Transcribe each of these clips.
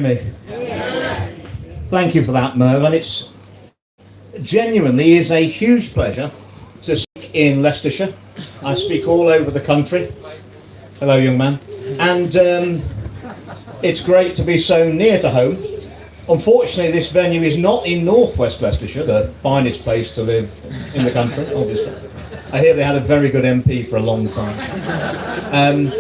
Me. Thank you for that, Merv, and it's genuinely is a huge pleasure to speak in Leicestershire. I speak all over the country. Hello, young man. And it's great to be so near to home. Unfortunately, this venue is not in northwest Leicestershire, the finest place to live in the country, obviously. I hear they had a very good MP for a long time.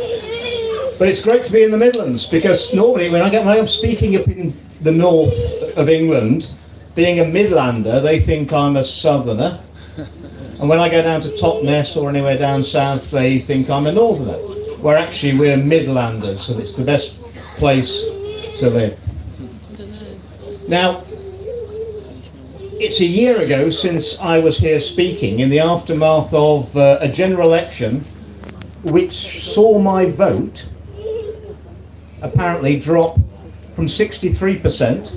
But it's great to be in the Midlands, because normally when I'm speaking up in the north of England, being a Midlander, they think I'm a southerner. And when I go down to Totnes or anywhere down south, they think I'm a northerner. Where actually we're Midlanders, and it's the best place to live. Now, it's a year ago since I was here speaking in the aftermath of a general election which saw my vote apparently drop from 63%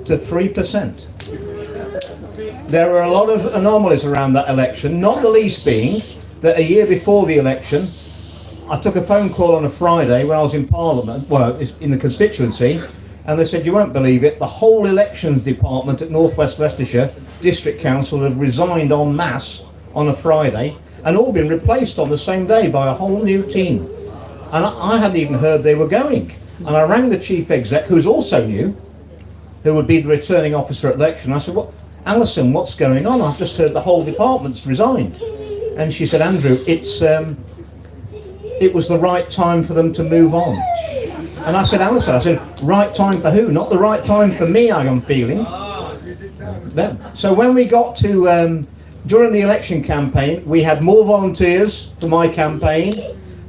to 3%. There were a lot of anomalies around that election, not the least being that a year before the election, I took a phone call on a Friday when I was in Parliament, well, in the constituency, and they said, you won't believe it, the whole elections department at North West Leicestershire District Council have resigned en masse on a Friday and all been replaced on the same day by a whole new team. And I hadn't even heard they were going. And I rang the chief exec, who's also new, who would be the returning officer at election. I said, "What, Alison, what's going on? I've just heard the whole department's resigned." And she said, "Andrew, it was the right time for them to move on." And I said, "Alison, right time for who? Not the right time for me, I am feeling." No. So when we got to, during the election campaign, we had more volunteers for my campaign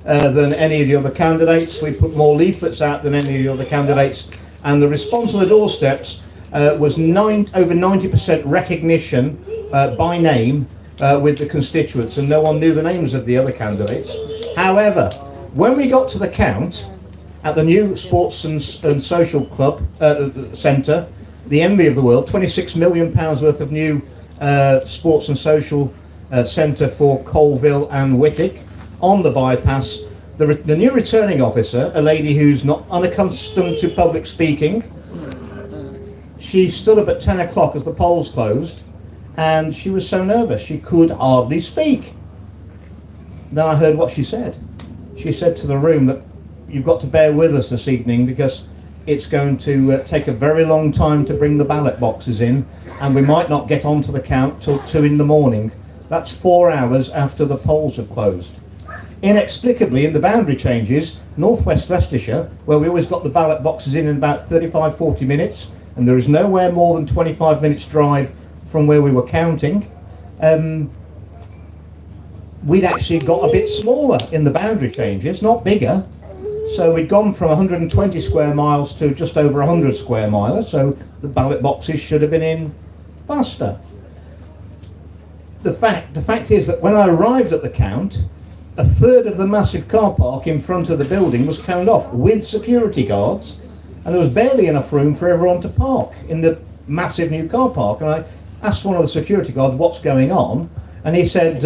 than any of the other candidates. We put more leaflets out than any of the other candidates, and the response on the doorsteps was over 90% recognition by name with the constituents, and no one knew the names of the other candidates. However, when we got to the count at the new Sports and Social Club Centre, the envy of the world, £26 million worth of new Sports and Social Centre for Colville and Whitwick, on the bypass, the new returning officer, a lady who's not unaccustomed to public speaking, she stood up at 10 o'clock as the polls closed, and she was so nervous she could hardly speak. Then I heard what she said. She said to the room that you've got to bear with us this evening because it's going to take a very long time to bring the ballot boxes in, and we might not get onto the count till 2 in the morning. That's 4 hours after the polls have closed. Inexplicably, in the boundary changes, northwest Leicestershire, where we always got the ballot boxes in about 35-40 minutes, and there is nowhere more than 25 minutes drive from where we were counting, we'd actually got a bit smaller in the boundary changes, not bigger. So we'd gone from 120 square miles to just over 100 square miles, so the ballot boxes should have been in faster. The fact is that when I arrived at the count, a third of the massive car park in front of the building was coned off with security guards, and there was barely enough room for everyone to park in the massive new car park. And I asked one of the security guards what's going on, and he said,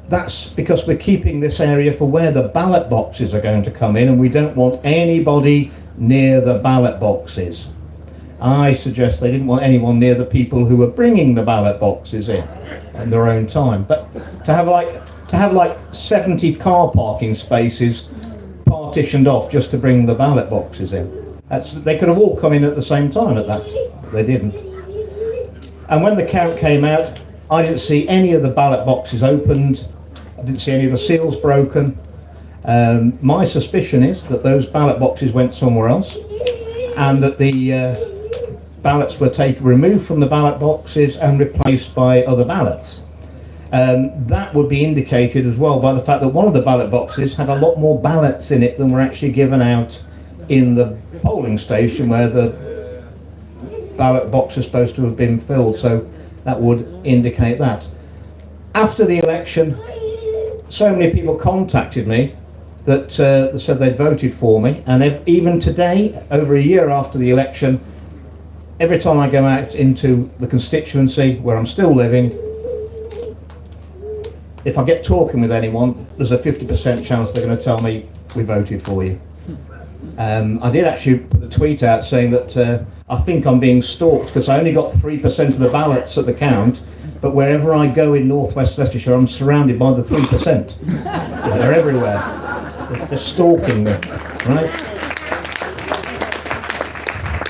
that's because we're keeping this area for where the ballot boxes are going to come in, and we don't want anybody near the ballot boxes. I suggest they didn't want anyone near the people who were bringing the ballot boxes in their own time. But to have like 70 car parking spaces partitioned off just to bring the ballot boxes in, they could have all come in at the same time at that. They didn't. And when the count came out, I didn't see any of the ballot boxes opened. I didn't see any of the seals broken. My suspicion is that those ballot boxes went somewhere else, and that the ballots were removed from the ballot boxes and replaced by other ballots. That would be indicated as well by the fact that one of the ballot boxes had a lot more ballots in it than were actually given out in the polling station where the ballot box is supposed to have been filled. So that would indicate that. After the election, so many people contacted me that said they'd voted for me, and even today, over a year after the election, every time I go out into the constituency where I'm still living, if I get talking with anyone, there's a 50% chance they're going to tell me we voted for you. I did actually put a tweet out saying that I think I'm being stalked because I only got 3% of the ballots at the count, but wherever I go in northwest Leicestershire, I'm surrounded by the 3%. Yeah, they're everywhere. They're stalking me, right?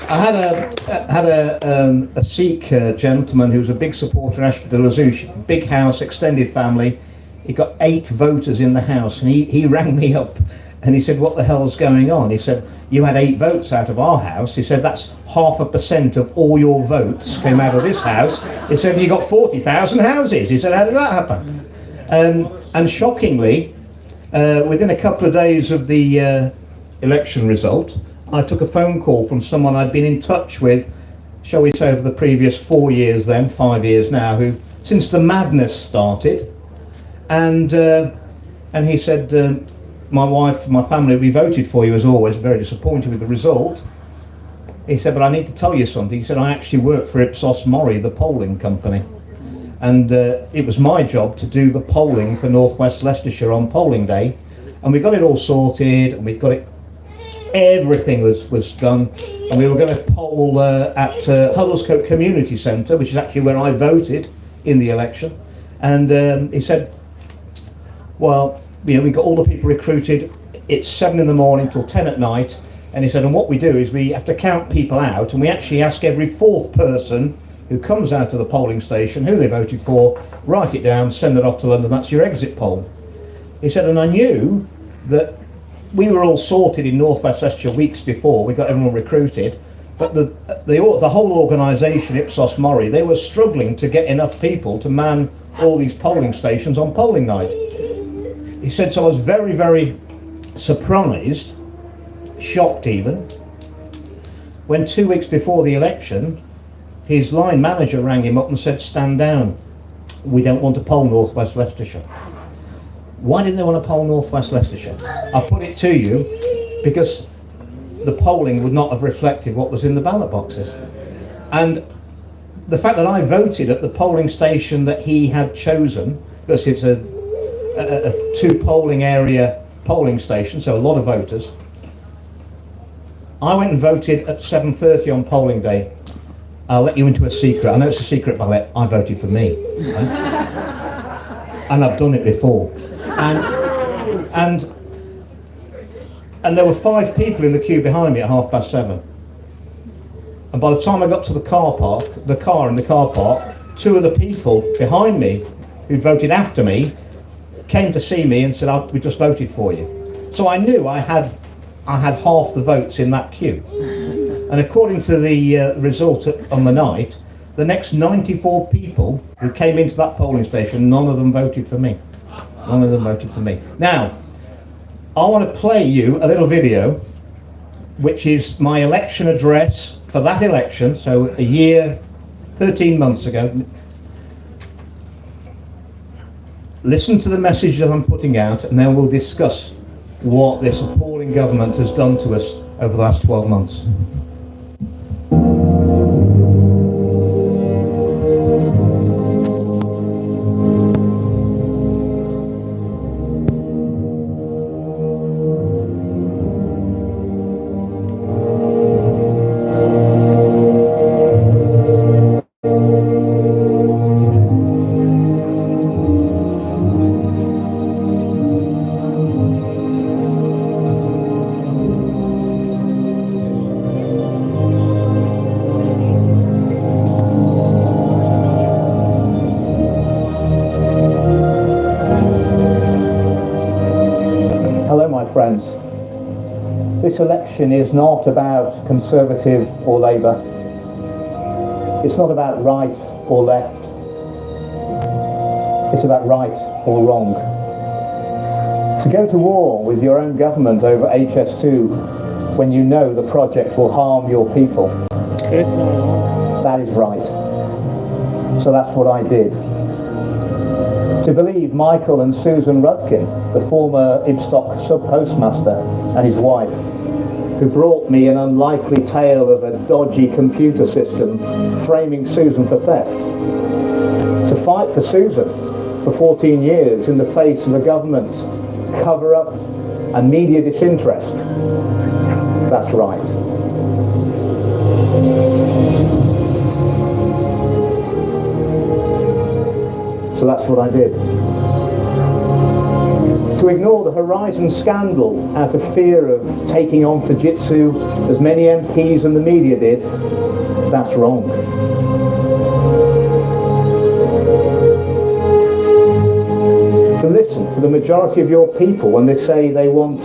I had a Sikh gentleman who was a big supporter of Ashford de la Zouch, big house, extended family. He got 8 voters in the house, and he rang me up and he said, "What the hell's going on?" He said, "You had 8 votes out of our house." He said, "That's 0.5% of all your votes came out of this house." He said, "You got 40,000 houses." He said, "How did that happen?" And shockingly, within a couple of days of the election result, I took a phone call from someone I'd been in touch with, shall we say, over the previous 4 years then, 5 years now, who, since the madness started, and he said, "My wife, my family, we voted for you as always, very disappointed with the result." He said, "But I need to tell you something." He said, "I actually work for Ipsos Mori, the polling company, and it was my job to do the polling for North West Leicestershire on polling day, and we got it all sorted, and we got it. Everything was done, and we were going to poll at Huddlescote Community Centre, which is actually where I voted in the election." And he said, "Well, you know, we got all the people recruited. It's 7 in the morning till 10 at night." And he said, "And what we do is we have to count people out, and we actually ask every 4th person who comes out of the polling station who they voted for, write it down, send it off to London. That's your exit poll." He said, "And I knew that we were all sorted in North West Leicestershire weeks before. We got everyone recruited, but the whole organisation, Ipsos Mori, they were struggling to get enough people to man all these polling stations on polling night." He said, "So I was very, very surprised, shocked even, when 2 weeks before the election, his line manager rang him up and said, 'Stand down. We don't want to poll North West Leicestershire.'" Why didn't they want to poll North West Leicestershire? I put it to you because the polling would not have reflected what was in the ballot boxes. And the fact that I voted at the polling station that he had chosen, because it's a 2 polling area polling station, so a lot of voters, I went and voted at 7:30 on polling day. I'll let you into a secret. I know it's a secret, but I voted for me. Right? And I've done it before. And there were 5 people in the queue behind me at 7:30. And by the time I got to the car in the car park, 2 of the people behind me who'd voted after me came to see me and said, "We just voted for you." So I knew I had half the votes in that queue. And according to the result on the night, the next 94 people who came into that polling station, none of them voted for me. None of them voted for me. Now, I want to play you a little video, which is my election address for that election, so a year, 13 months ago. Listen to the message that I'm putting out, and then we'll discuss what this appalling government has done to us over the last 12 months. Friends, this election is not about Conservative or Labour. It's not about right or left. It's about right or wrong. To go to war with your own government over HS2 when you know the project will harm your people, that is right. So that's what I did. To believe Michael and Susan Rudkin, the former Ibstock sub-postmaster, and his wife, who brought me an unlikely tale of a dodgy computer system framing Susan for theft. To fight for Susan for 14 years in the face of a government cover-up and media disinterest. That's right. So that's what I did. To ignore the Horizon scandal out of fear of taking on Fujitsu, as many MPs and the media did, that's wrong. To listen to the majority of your people when they say they want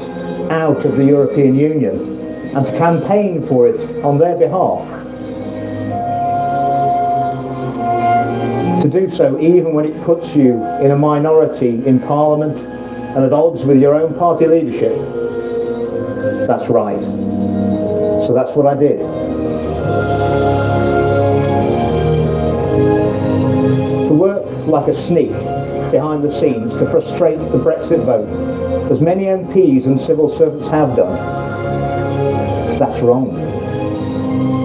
out of the European Union, and to campaign for it on their behalf. To do so even when it puts you in a minority in Parliament and at odds with your own party leadership. That's right. So that's what I did. To work like a sneak behind the scenes to frustrate the Brexit vote, as many MPs and civil servants have done. That's wrong.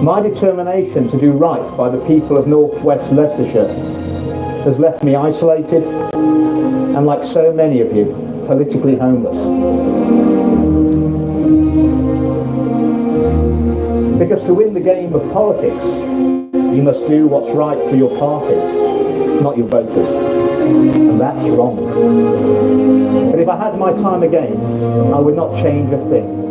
My determination to do right by the people of North West Leicestershire has left me isolated and, like so many of you, politically homeless. Because to win the game of politics, you must do what's right for your party, not your voters. And that's wrong. But if I had my time again, I would not change a thing.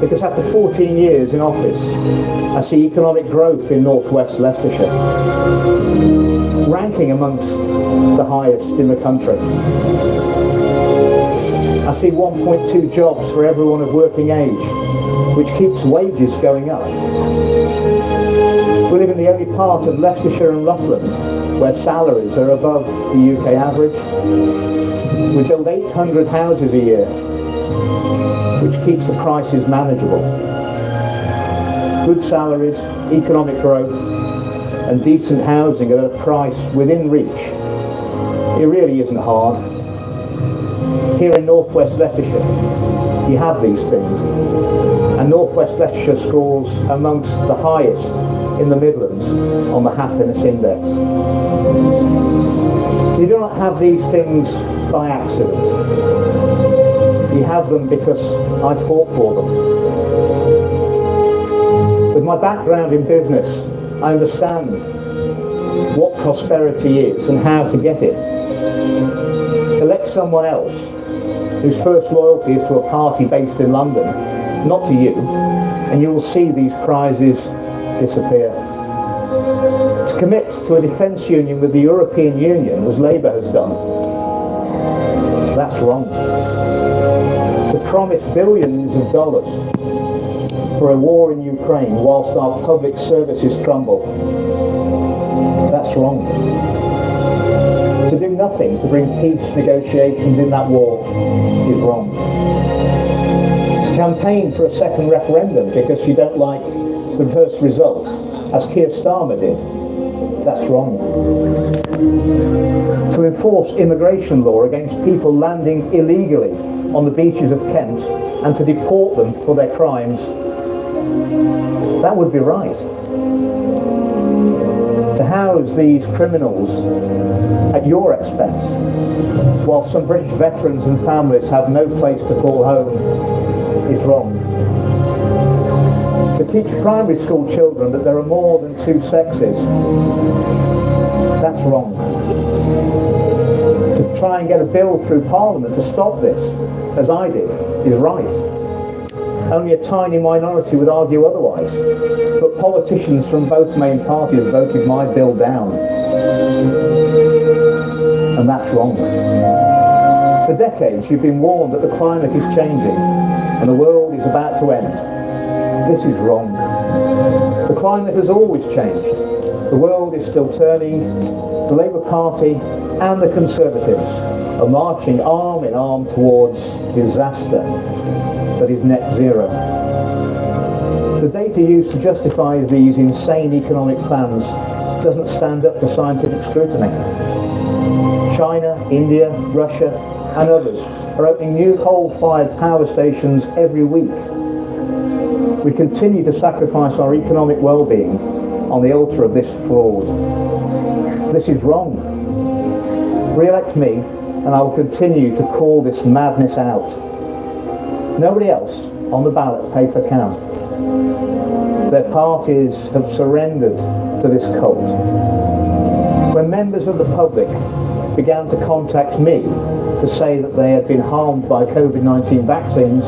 Because after 14 years in office, I see economic growth in North West Leicestershire, ranking amongst the highest in the country. I see 1.2 jobs for everyone of working age, which keeps wages going up. We live in the only part of Leicestershire and Lachlan where salaries are above the UK average. We build 800 houses a year, which keeps the prices manageable. Good salaries, economic growth, and decent housing at a price within reach. It really isn't hard. Here in North West Leicestershire, you have these things, and North West Leicestershire scores amongst the highest in the Midlands on the happiness index. You do not have these things by accident. You have them because I fought for them. With my background in business, I understand what prosperity is and how to get it. Elect someone else whose first loyalty is to a party based in London, not to you, and you will see these prizes disappear. To commit to a defence union with the European Union, as Labour has done, that's wrong. To promise billions of dollars for a war in Ukraine whilst our public services crumble, that's wrong. To do nothing to bring peace negotiations in that war is wrong. To campaign for a second referendum because you don't like the first result, as Keir Starmer did, that's wrong. To enforce immigration law against people landing illegally on the beaches of Kent and to deport them for their crimes, that would be right. To house these criminals at your expense, while some British veterans and families have no place to call home, is wrong. To teach primary school children that there are more than two sexes, that's wrong. To try and get a bill through Parliament to stop this, as I did, is right. Only a tiny minority would argue otherwise, but politicians from both main parties voted my bill down. And that's wrong. For decades you've been warned that the climate is changing and the world is about to end. This is wrong. The climate has always changed. The world is still turning. The Labour Party and the Conservatives are marching arm in arm towards disaster that is net zero. The data used to justify these insane economic plans doesn't stand up to scientific scrutiny. China, India, Russia and others are opening new coal-fired power stations every week. We continue to sacrifice our economic well-being on the altar of this fraud. This is wrong. Re-elect me and I will continue to call this madness out. Nobody else on the ballot paper can. Their parties have surrendered to this cult. When members of the public began to contact me to say that they had been harmed by COVID-19 vaccines,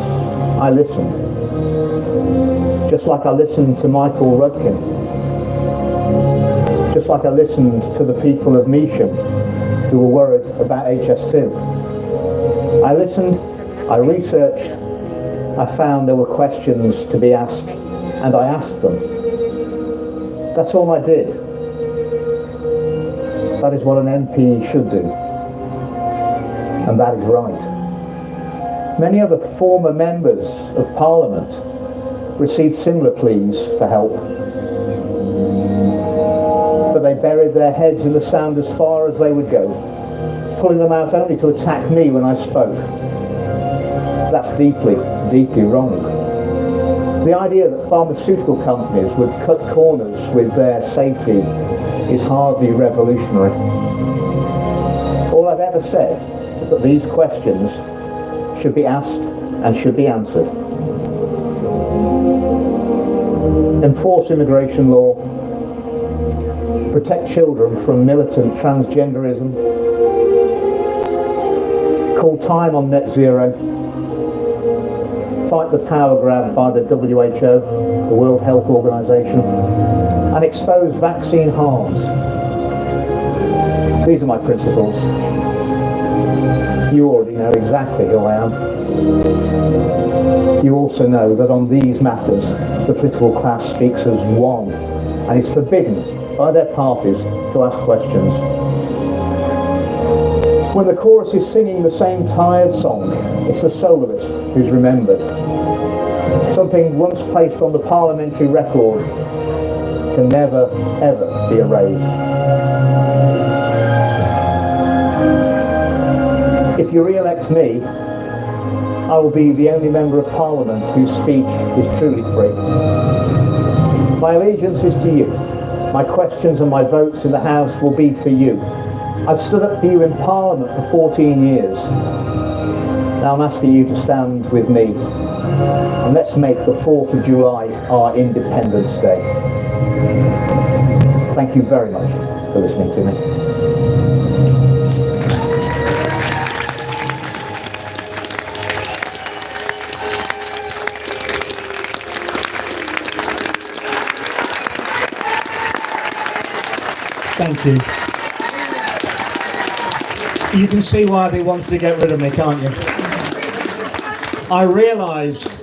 I listened. Just like I listened to Michael Rudkin. Just like I listened to the people of Measham who were worried about HS2. I listened, I researched, I found there were questions to be asked, and I asked them. That's all I did. That is what an MP should do. And that is right. Many other former members of Parliament received similar pleas for help. But they buried their heads in the sand as far as they would go, pulling them out only to attack me when I spoke. That's deeply, deeply wrong. The idea that pharmaceutical companies would cut corners with their safety is hardly revolutionary. All I've ever said is that these questions should be asked and should be answered. Enforce immigration law, protect children from militant transgenderism, call time on net zero, fight the power grab by the WHO, the World Health Organization, and expose vaccine harms. These are my principles. You already know exactly who I am. You also know that on these matters, the political class speaks as one, and is forbidden by their parties to ask questions. When the chorus is singing the same tired song, it's the soloist who's remembered. Something once placed on the parliamentary record can never, ever be erased. If you re-elect me, I will be the only member of Parliament whose speech is truly free. My allegiance is to you. My questions and my votes in the House will be for you. I've stood up for you in Parliament for 14 years. Now I'm asking you to stand with me, and let's make the 4th of July our Independence Day. Thank you very much for listening to me. Thank you. You can see why they wanted to get rid of me, can't you? I realised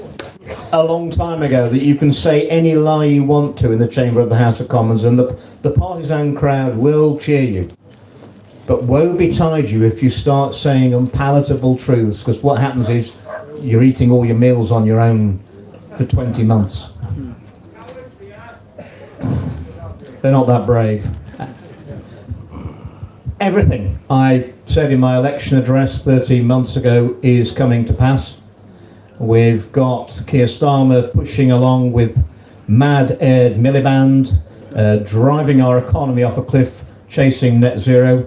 a long time ago that you can say any lie you want to in the chamber of the House of Commons and the partisan crowd will cheer you. But woe betide you if you start saying unpalatable truths, because what happens is you're eating all your meals on your own for 20 months. They're not that brave. Everything I said in my election address 13 months ago is coming to pass. We've got Keir Starmer pushing along with mad Ed Miliband, driving our economy off a cliff, chasing net zero.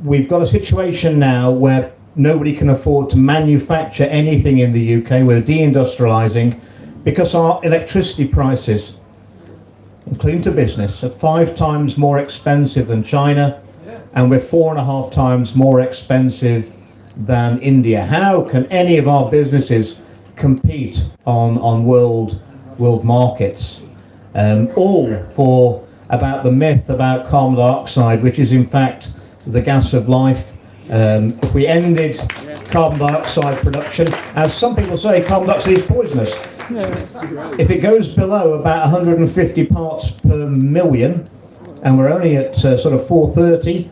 We've got a situation now where nobody can afford to manufacture anything in the UK. We're deindustrialising because our electricity prices, including to business, are 5 times more expensive than China, and we're 4.5 times more expensive than India. How can any of our businesses compete on world markets? All for about the myth about carbon dioxide, which is in fact the gas of life. If we ended carbon dioxide production, as some people say, carbon dioxide is poisonous. If it goes below about 150 parts per million, and we're only at sort of 430,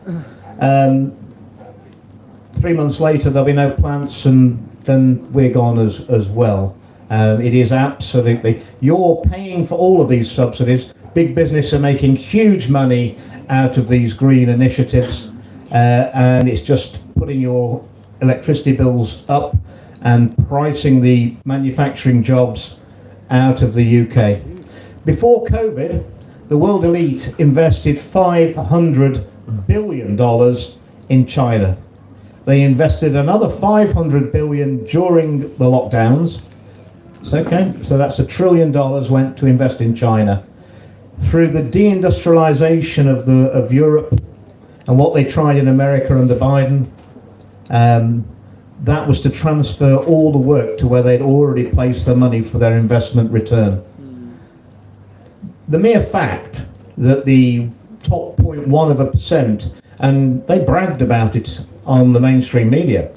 3 months later there'll be no plants, and then we're gone as well. It is absolutely, you're paying for all of these subsidies. Big business are making huge money out of these green initiatives, and it's just putting your electricity bills up and pricing the manufacturing jobs out of the UK. Before COVID, the world elite invested $500 billion in China. They invested another 500 billion during the lockdowns. Okay, so that's $1 trillion went to invest in China. Through the deindustrialization of Europe and what they tried in America under Biden, that was to transfer all the work to where they'd already placed their money for their investment return. The mere fact that the top 0.1%, and they bragged about it on the mainstream media,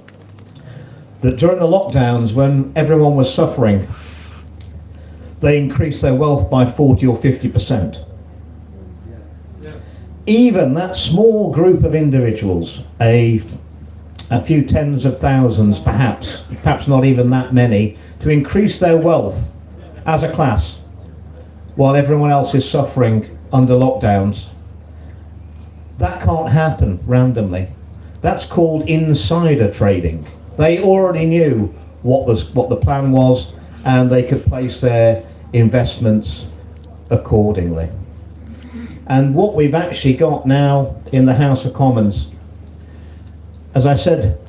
that during the lockdowns when everyone was suffering, they increased their wealth by 40 or 50%. Even that small group of individuals, a few tens of thousands perhaps not even that many, to increase their wealth as a class while everyone else is suffering under lockdowns, that can't happen randomly. That's called insider trading. They already knew what the plan was, and they could place their investments accordingly. And what we've actually got now in the House of Commons, as I said,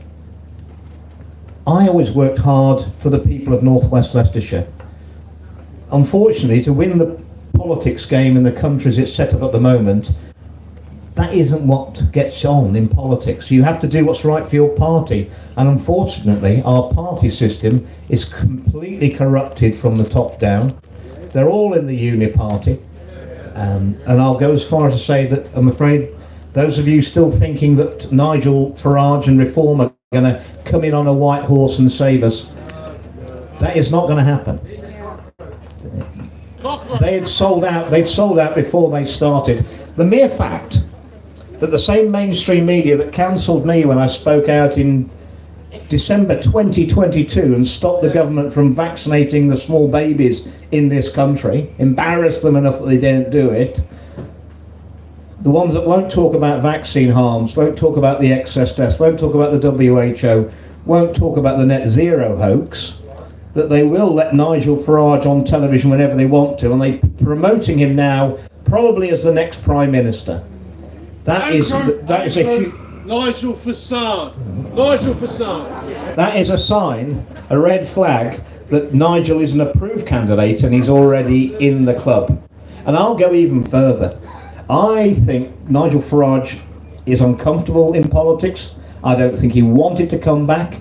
I always worked hard for the people of North West Leicestershire. Unfortunately, to win the politics game in the countries it's set up at the moment, that isn't what gets on in politics. You have to do what's right for your party, and unfortunately our party system is completely corrupted from the top down. They're all in the uni party, and I'll go as far as to say that I'm afraid those of you still thinking that Nigel Farage and Reform are going to come in on a white horse and save us, that is not going to happen. They'd sold out before they started. The mere fact that the same mainstream media that cancelled me when I spoke out in December 2022 and stopped the government from vaccinating the small babies in this country, embarrassed them enough that they didn't do it, the ones that won't talk about vaccine harms, won't talk about the excess deaths, won't talk about the WHO, won't talk about the net zero hoax, that they will let Nigel Farage on television whenever they want to, and they're promoting him now probably as the next Prime Minister. That is a huge... Nigel Facade. Nigel Facade. That is a sign, a red flag, that Nigel is an approved candidate and he's already in the club. And I'll go even further. I think Nigel Farage is uncomfortable in politics. I don't think he wanted to come back.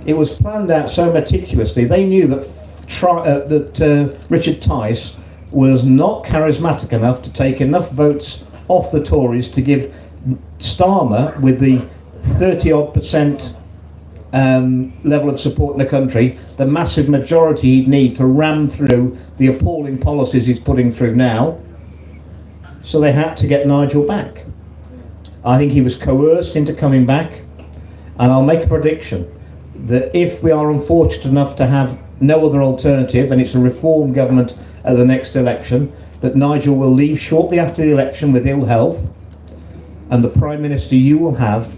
It was planned out so meticulously. They knew that Richard Tice was not charismatic enough to take enough votes off the Tories to give Starmer, with the 30-odd% level of support in the country, the massive majority he'd need to ram through the appalling policies he's putting through now. So they had to get Nigel back. I think he was coerced into coming back, and I'll make a prediction that if we are unfortunate enough to have no other alternative, and it's a reform government at the next election, that Nigel will leave shortly after the election with ill health, and the Prime Minister you will have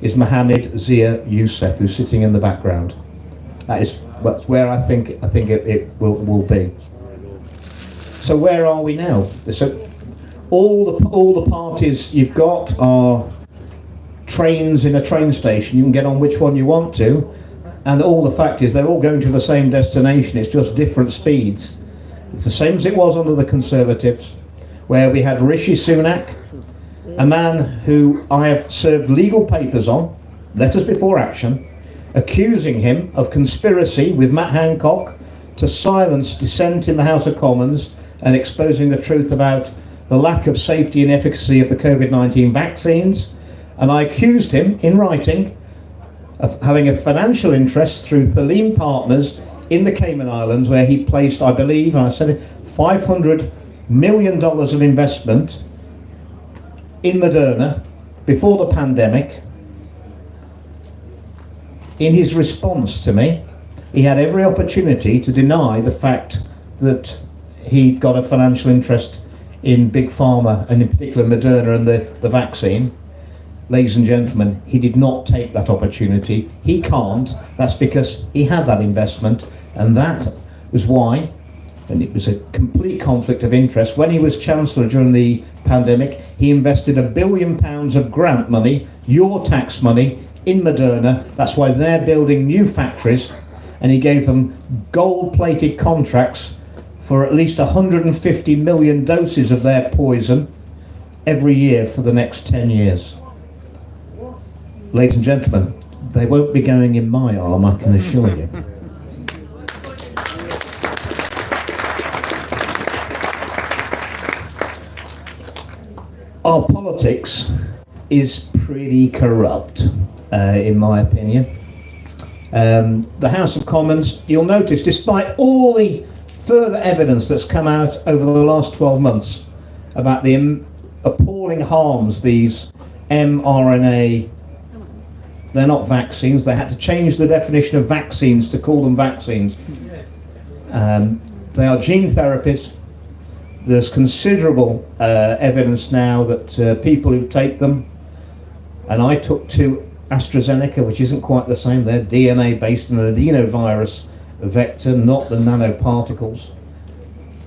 is Mohammed Zia Youssef, who's sitting in the background. That's where I think it will be. So where are we now? So all the parties you've got are trains in a train station. You can get on which one you want to, and all the fact is they're all going to the same destination. It's just different speeds. It's the same as it was under the Conservatives, where we had Rishi Sunak, a man who I have served legal papers on, letters before action, accusing him of conspiracy with Matt Hancock to silence dissent in the House of Commons and exposing the truth about the lack of safety and efficacy of the COVID-19 vaccines. And I accused him, in writing, of having a financial interest through Theleme Partners in the Cayman Islands, where he placed, I believe, and I said it, $500 million of investment in Moderna before the pandemic. In his response to me, he had every opportunity to deny the fact that he'd got a financial interest in Big Pharma, and in particular Moderna and the vaccine. Ladies and gentlemen, he did not take that opportunity. He can't. That's because he had that investment, and that was why, and it was a complete conflict of interest. When he was Chancellor during the pandemic, he invested £1 billion of grant money, your tax money, in Moderna. That's why they're building new factories, and he gave them gold-plated contracts for at least 150 million doses of their poison every year for the next 10 years. Ladies and gentlemen, they won't be going in my arm, I can assure you. Our politics is pretty corrupt, in my opinion. The House of Commons, you'll notice, despite all the further evidence that's come out over the last 12 months about the appalling harms these mRNA, they're not vaccines, they had to change the definition of vaccines to call them vaccines. They are gene therapies. There's considerable evidence now that people who take them, and I took 2 AstraZeneca, which isn't quite the same, they're DNA based on an adenovirus vector, not the nanoparticles.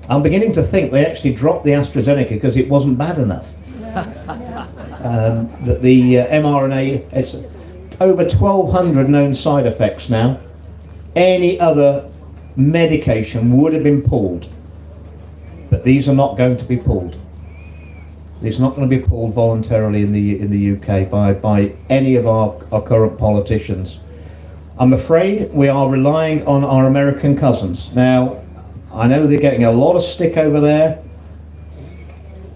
I'm beginning to think they actually dropped the AstraZeneca because it wasn't bad enough. That the mRNA, it's over 1,200 known side effects now. Any other medication would have been pulled, but these are not going to be pulled. These are not going to be pulled voluntarily in the UK by any of our current politicians. I'm afraid we are relying on our American cousins. Now, I know they're getting a lot of stick over there,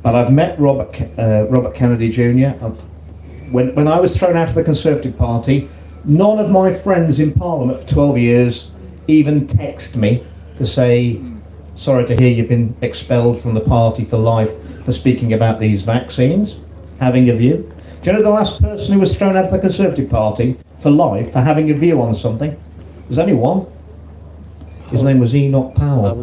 but I've met Robert Kennedy Jr. When I was thrown out of the Conservative Party, none of my friends in Parliament for 12 years even text me to say, sorry to hear you've been expelled from the party for life for speaking about these vaccines, having a view. Do you know the last person who was thrown out of the Conservative Party for life for having a view on something? There's only one. His name was Enoch Powell.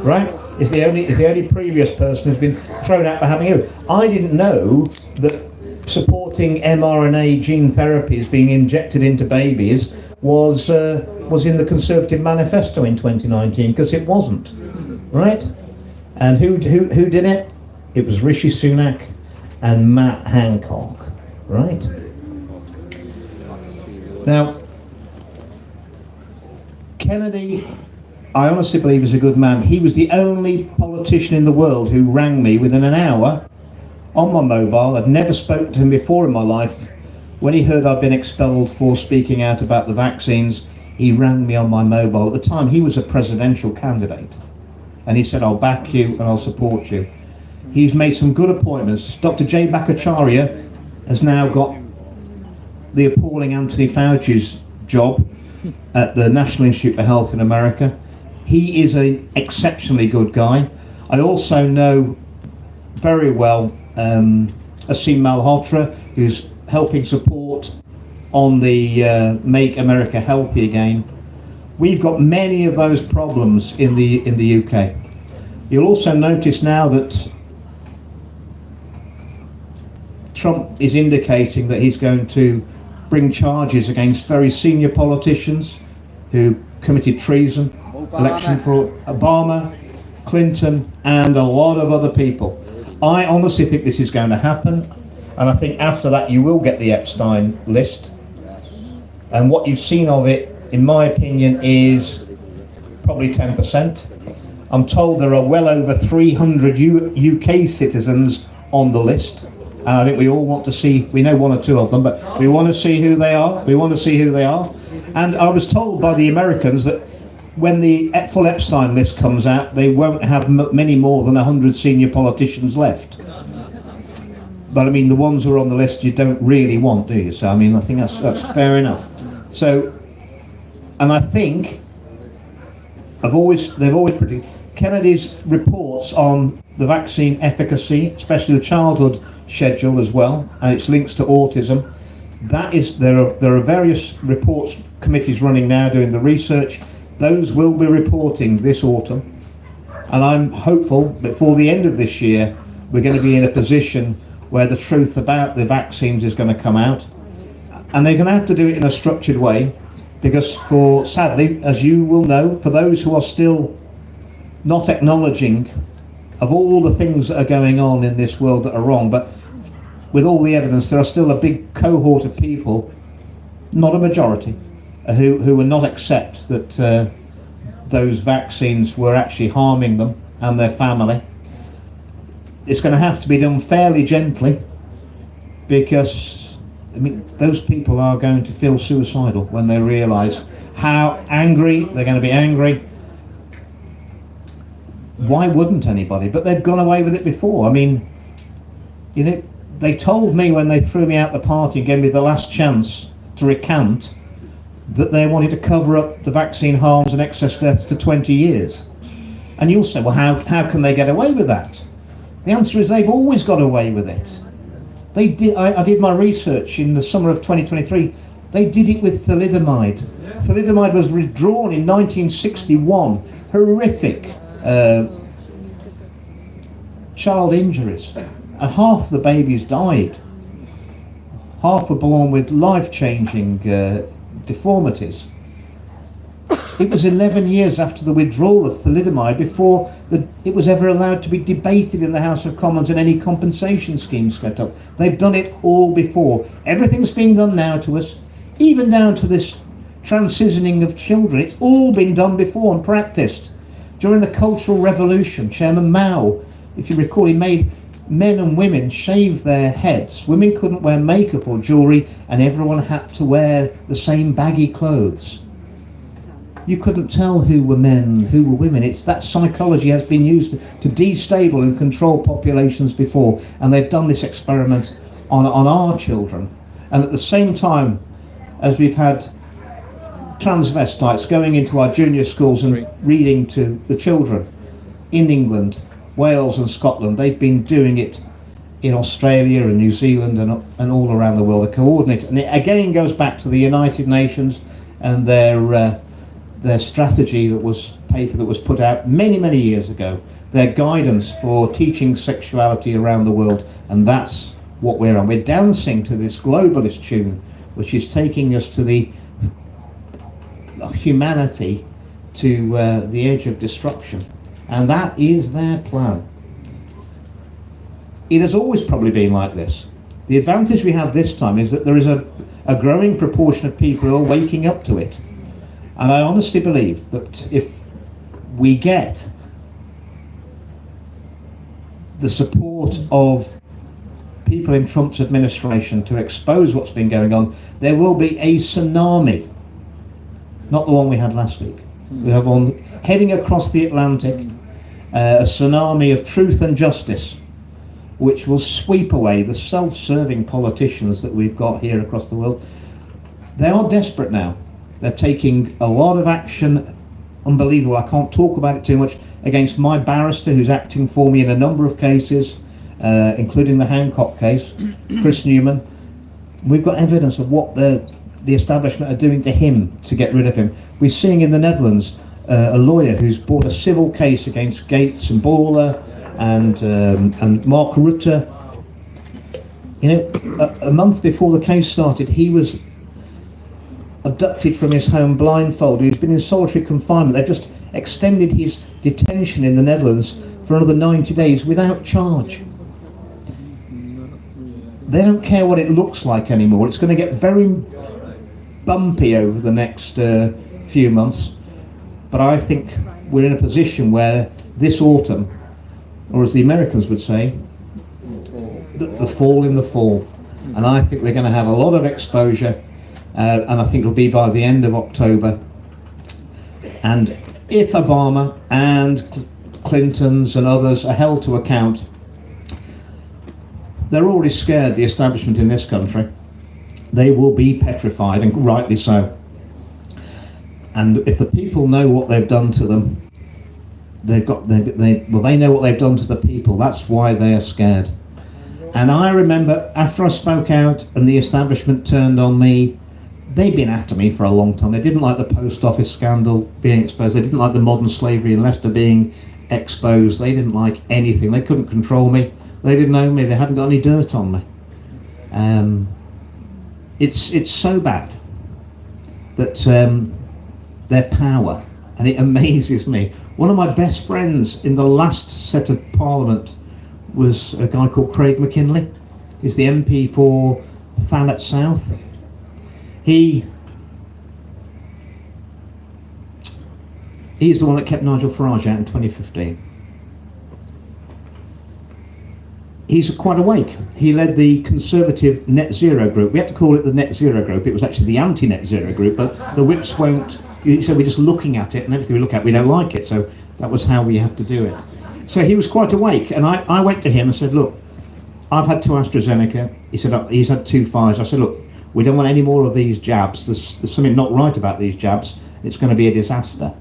Right? Is the only previous person who's been thrown out for having a view. I didn't know that supporting mRNA gene therapies being injected into babies was in the Conservative manifesto in 2019, because it wasn't. Right? And who did it? It was Rishi Sunak and Matt Hancock, right? Now, Kennedy, I honestly believe, is a good man. He was the only politician in the world who rang me within an hour on my mobile. I'd never spoken to him before in my life. When he heard I'd been expelled for speaking out about the vaccines, he rang me on my mobile. At the time, he was a presidential candidate. And he said, I'll back you and I'll support you. He's made some good appointments. Dr. Jay Bhattacharya has now got the appalling Anthony Fauci's job at the National Institute for Health in America. He is an exceptionally good guy. I also know very well Asim Malhotra, who's helping support on the Make America Healthy Again. We've got many of those problems in the UK. You'll also notice now that Trump is indicating that he's going to bring charges against very senior politicians who committed treason, election fraud, Obama, Clinton, and a lot of other people. I honestly think this is going to happen, and I think after that you will get the Epstein list. And what you've seen of it, in my opinion, is probably 10%. I'm told there are well over 300 UK citizens on the list. And I think we all want to see, we know one or two of them, but we want to see who they are. We want to see who they are. And I was told by the Americans that when the full Epstein list comes out, they won't have many more than 100 senior politicians left. But I mean, the ones who are on the list you don't really want, do you? So I mean, I think that's fair enough. So, and I think they've always predicted Kennedy's reports on the vaccine efficacy, especially the childhood schedule as well, and its links to autism. That is, there are various reports, committees running now doing the research. Those will be reporting this autumn, and I'm hopeful before the end of this year we're going to be in a position where the truth about the vaccines is going to come out, and they're going to have to do it in a structured way, because sadly, as you will know, for those who are still not acknowledging of all the things that are going on in this world that are wrong, but with all the evidence, there are still a big cohort of people, not a majority, who will not accept that those vaccines were actually harming them and their family. It's going to have to be done fairly gently, because I mean, those people are going to feel suicidal when they realise how angry they're going to be angry. Why wouldn't anybody? But they've gone away with it before. I mean, you know, they told me when they threw me out the party and gave me the last chance to recant that they wanted to cover up the vaccine harms and excess deaths for 20 years. And you'll say, well, how can they get away with that? The answer is they've always got away with it. They did. I did my research in the summer of 2023. They did it with thalidomide. Thalidomide was withdrawn in 1961. Horrific child injuries. And half the babies died. Half were born with life-changing deformities. It was 11 years after the withdrawal of thalidomide before it was ever allowed to be debated in the House of Commons and any compensation schemes set up. They've done it all before. Everything's being done now to us, even down to this transitioning of children. It's all been done before and practiced. During the Cultural Revolution, Chairman Mao, if you recall, he made men and women shave their heads. Women couldn't wear makeup or jewellery, and everyone had to wear the same baggy clothes. You couldn't tell who were men, who were women. It's that psychology has been used to destable and control populations before, and they've done this experiment on our children. And at the same time as we've had transvestites going into our junior schools and reading to the children in England, Wales and Scotland, they've been doing it in Australia and New Zealand and all around the world. They coordinate, and it again goes back to the United Nations and their strategy paper that was put out many years ago, their guidance for teaching sexuality around the world, and that's what we're on. We're dancing to this globalist tune, which is taking us to the humanity to the edge of destruction, and that is their plan. It has always probably been like this. The advantage we have this time is that there is a growing proportion of people who are waking up to it. And I honestly believe that if we get the support of people in Trump's administration to expose what's been going on, there will be a tsunami. Not the one we had last week. We have one heading across the Atlantic, a tsunami of truth and justice, which will sweep away the self-serving politicians that we've got here across the world. They are desperate now. They're taking a lot of action, unbelievable. I can't talk about it too much, against my barrister who's acting for me in a number of cases, including the Hancock case, Chris Newman. We've got evidence of what the establishment are doing to him to get rid of him. We're seeing in the Netherlands a lawyer who's brought a civil case against Gates and Borla and Mark Rutte. You know, a month before the case started, he was abducted from his home blindfolded. He's been in solitary confinement. They've just extended his detention in the Netherlands for another 90 days without charge. They don't care what it looks like anymore. It's going to get very bumpy over the next few months. But I think we're in a position where this autumn, or as the Americans would say, the fall in the fall. And I think we're going to have a lot of exposure. And I think it'll be by the end of October. And if Obama and Clintons and others are held to account, they're already scared, the establishment in this country. They will be petrified, and rightly so. And if the people know what they've done to them, they know what they've done to the people. That's why they are scared. And I remember after I spoke out and the establishment turned on me, they'd been after me for a long time. They didn't like the post office scandal being exposed. They didn't like the modern slavery in Leicester being exposed. They didn't like anything. They couldn't control me. They didn't know me. They hadn't got any dirt on me. It's so bad that their power, and it amazes me. One of my best friends in the last set of Parliament was a guy called Craig McKinley. He's the MP for Thanet South. He's the one that kept Nigel Farage out in 2015. He's quite awake. He led the Conservative Net Zero group. We had to call it the Net Zero group. It was actually the anti-Net Zero group, but the whips won't. So we're just looking at it, and everything we look at, we don't like it. So that was how we have to do it. So he was quite awake, and I went to him and said, look, I've had 2 AstraZeneca. He said, he's had 2 Pfizer. I said, look, we don't want any more of these jabs. There's something not right about these jabs. It's going to be a disaster.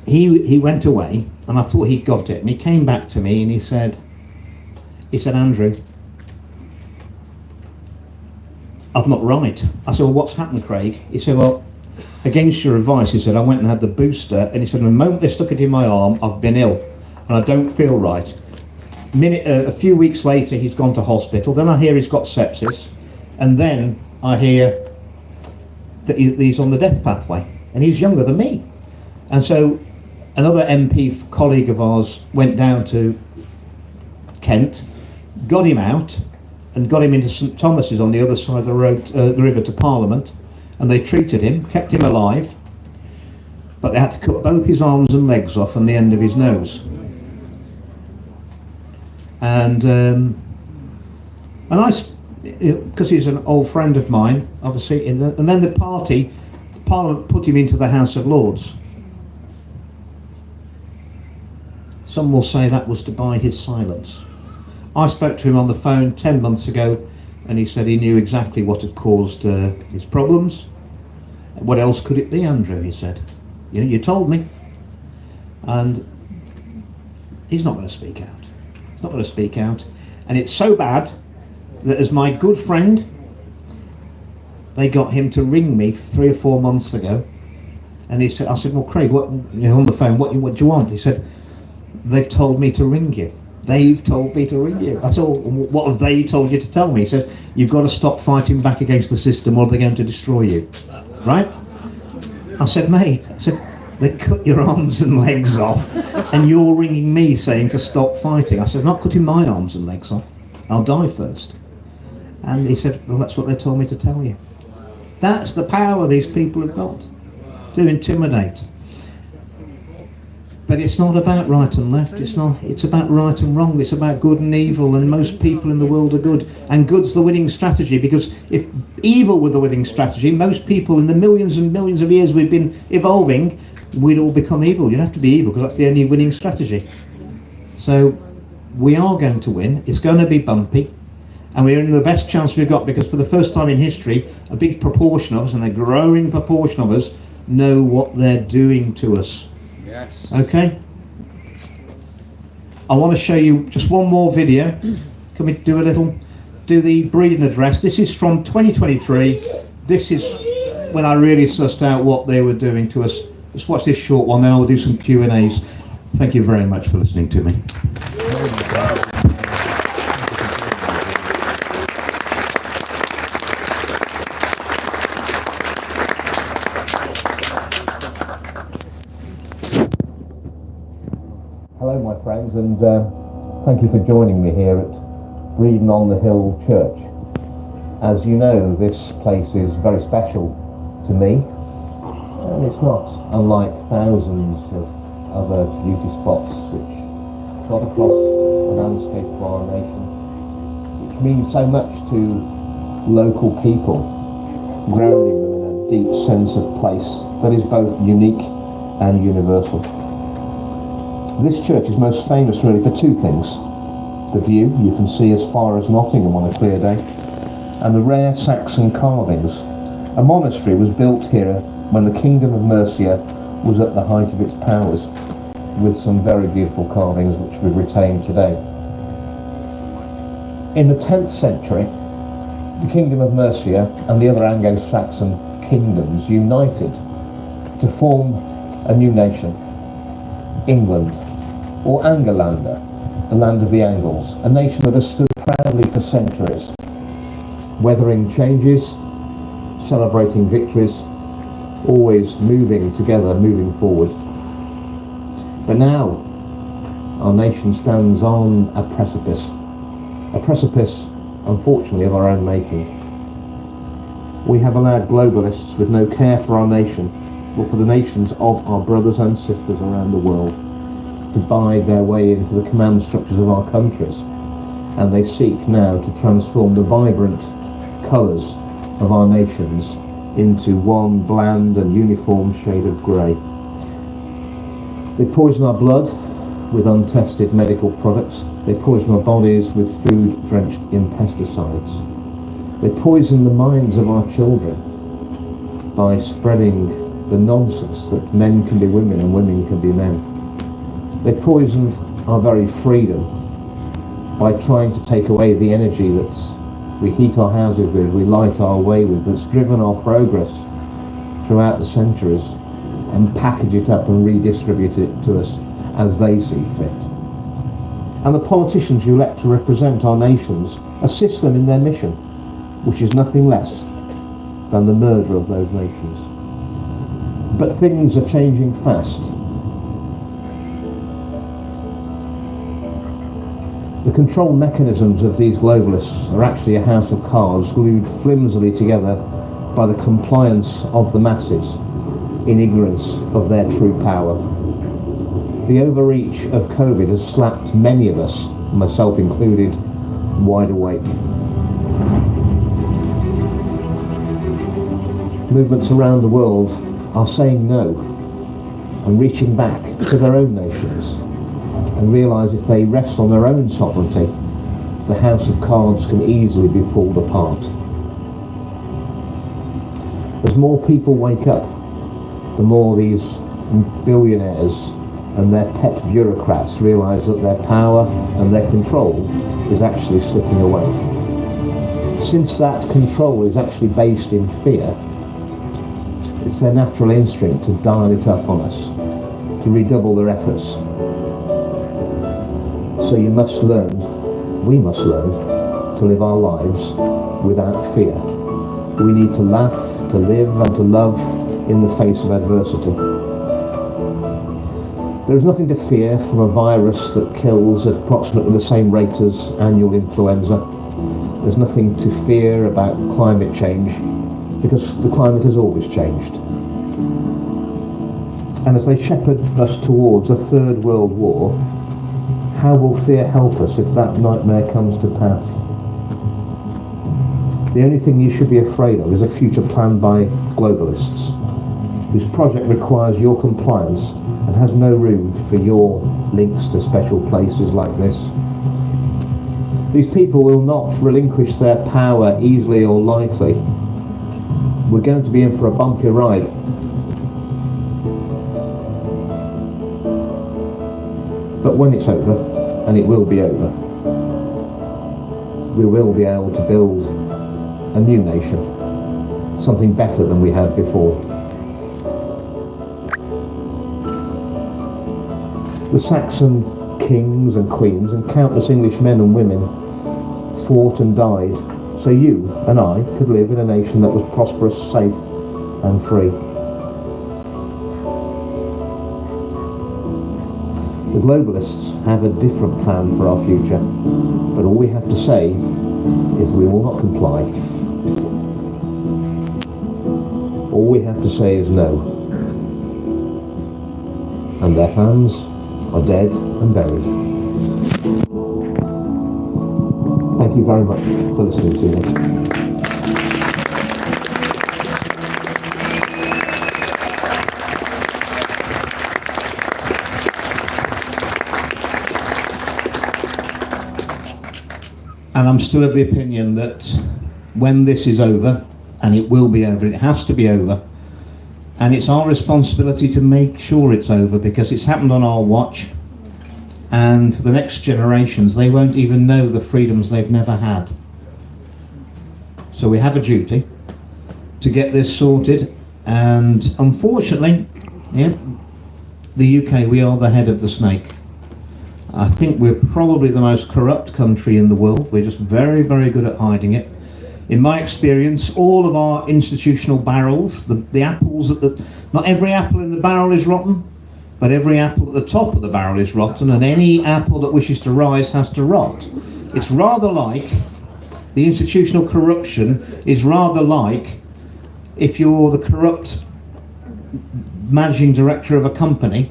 He went away, and I thought he'd got it, and he came back to me and he said, Andrew, I'm not right. I said, well, what's happened, Craig? He said, well, against your advice, he said, I went and had the booster, and he said, the moment they stuck it in my arm, I've been ill, and I don't feel right. A few weeks later, he's gone to hospital, then I hear he's got sepsis, and then I hear that he's on the death pathway, and he's younger than me. And so another MP colleague of ours went down to Kent, got him out, and got him into St Thomas's on the other side of the road, the river to Parliament, and they treated him, kept him alive, but they had to cut both his arms and legs off and the end of his nose. And I, because he's an old friend of mine, obviously, and then the Parliament put him into the House of Lords. Some will say that was to buy his silence. I spoke to him on the phone 10 months ago, and he said he knew exactly what had caused his problems. What else could it be, Andrew? He said. You told me. And he's not going to speak out. He's not going to speak out. And it's so bad that, as my good friend, they got him to ring me 3 or 4 months ago, and he said, I said, well, Craig, what, on the phone, what do you want? He said, they've told me to ring you. They've told me to ring you. I said, what have they told you to tell me? He said, you've got to stop fighting back against the system or they're going to destroy you. Right? I said, mate, they cut your arms and legs off and you're ringing me saying to stop fighting. I said, I'm not cutting my arms and legs off. I'll die first. And he said, well, that's what they told me to tell you. That's the power these people have got, to intimidate. But it's not about right and left, it's about right and wrong, it's about good and evil, and most people in the world are good, and good's the winning strategy, because if evil were the winning strategy, most people in the millions and millions of years we've been evolving, we'd all become evil. You have to be evil because that's the only winning strategy. So we are going to win, it's going to be bumpy, and we're in the best chance we've got, because for the first time in history, a big proportion of us, and a growing proportion of us, know what they're doing to us. Yes. Okay. I want to show you just one more video. Can we do the Bridgen address? This is from 2023. This is when I really sussed out what they were doing to us. Just watch this short one, then I'll do some Q&As. Thank you very much for listening to me. Hello my friends, and thank you for joining me here at Bridgen on the Hill Church. As you know, this place is very special to me, and it's not unlike thousands of other beauty spots which dot across the landscape of our nation, which means so much to local people, grounding them in a deep sense of place that is both unique and universal. This church is most famous really for 2 things. The view you can see as far as Nottingham on a clear day, and the rare Saxon carvings. A monastery was built here when the Kingdom of Mercia was at the height of its powers, with some very beautiful carvings which we've retained today. In the 10th century, the Kingdom of Mercia and the other Anglo-Saxon kingdoms united to form a new nation, England, or Angolanda, the land of the Angles, a nation that has stood proudly for centuries, weathering changes, celebrating victories, always moving together, moving forward. But now, our nation stands on a precipice. a precipice, unfortunately, of our own making. We have allowed globalists with no care for our nation, but for the nations of our brothers and sisters around the world, to buy their way into the command structures of our countries, and they seek now to transform the vibrant colours of our nations into one bland and uniform shade of grey. They poison our blood with untested medical products. They poison our bodies with food drenched in pesticides. They poison the minds of our children by spreading the nonsense that men can be women and women can be men. They poison our very freedom by trying to take away the energy that we heat our houses with, we light our way with, that's driven our progress throughout the centuries, and package it up and redistribute it to us as they see fit. And the politicians you elect to represent our nations assist them in their mission, which is nothing less than the murder of those nations. But things are changing fast. The control mechanisms of these globalists are actually a house of cards glued flimsily together by the compliance of the masses in ignorance of their true power. The overreach of COVID has slapped many of us, myself included, wide awake. Movements around the world are saying no and reaching back to their own nations, and realise if they rest on their own sovereignty, the house of cards can easily be pulled apart. As more people wake up, the more these billionaires and their pet bureaucrats realise that their power and their control is actually slipping away. Since that control is actually based in fear, it's their natural instinct to dial it up on us, to redouble their efforts. So you must learn, we must learn, to live our lives without fear. We need to laugh, to live and to love in the face of adversity. There is nothing to fear from a virus that kills at approximately the same rate as annual influenza. There's nothing to fear about climate change, because the climate has always changed. And as they shepherd us towards a third world war, how will fear help us if that nightmare comes to pass? The only thing you should be afraid of is a future planned by globalists, whose project requires your compliance and has no room for your links to special places like this. These people will not relinquish their power easily or lightly. We're going to be in for a bumpy ride. But when it's over, and it will be over, we will be able to build a new nation, something better than we had before. The Saxon kings and queens and countless English men and women fought and died so you and I could live in a nation that was prosperous, safe and free. The globalists have a different plan for our future, but all we have to say is that we will not comply. All we have to say is no. And their plans are dead and buried. Thank you very much for listening to me. And I'm still of the opinion that when this is over, and it will be over, it has to be over, and it's our responsibility to make sure it's over, because it's happened on our watch, and for the next generations they won't even know the freedoms they've never had. So we have a duty to get this sorted, and unfortunately, the UK, we are the head of the snake. I think we're probably the most corrupt country in the world. We're just very, very good at hiding it. In my experience, all of our institutional barrels, the apples not every apple in the barrel is rotten, but every apple at the top of the barrel is rotten, and any apple that wishes to rise has to rot. It's rather like, the institutional corruption is rather like if you're the corrupt managing director of a company.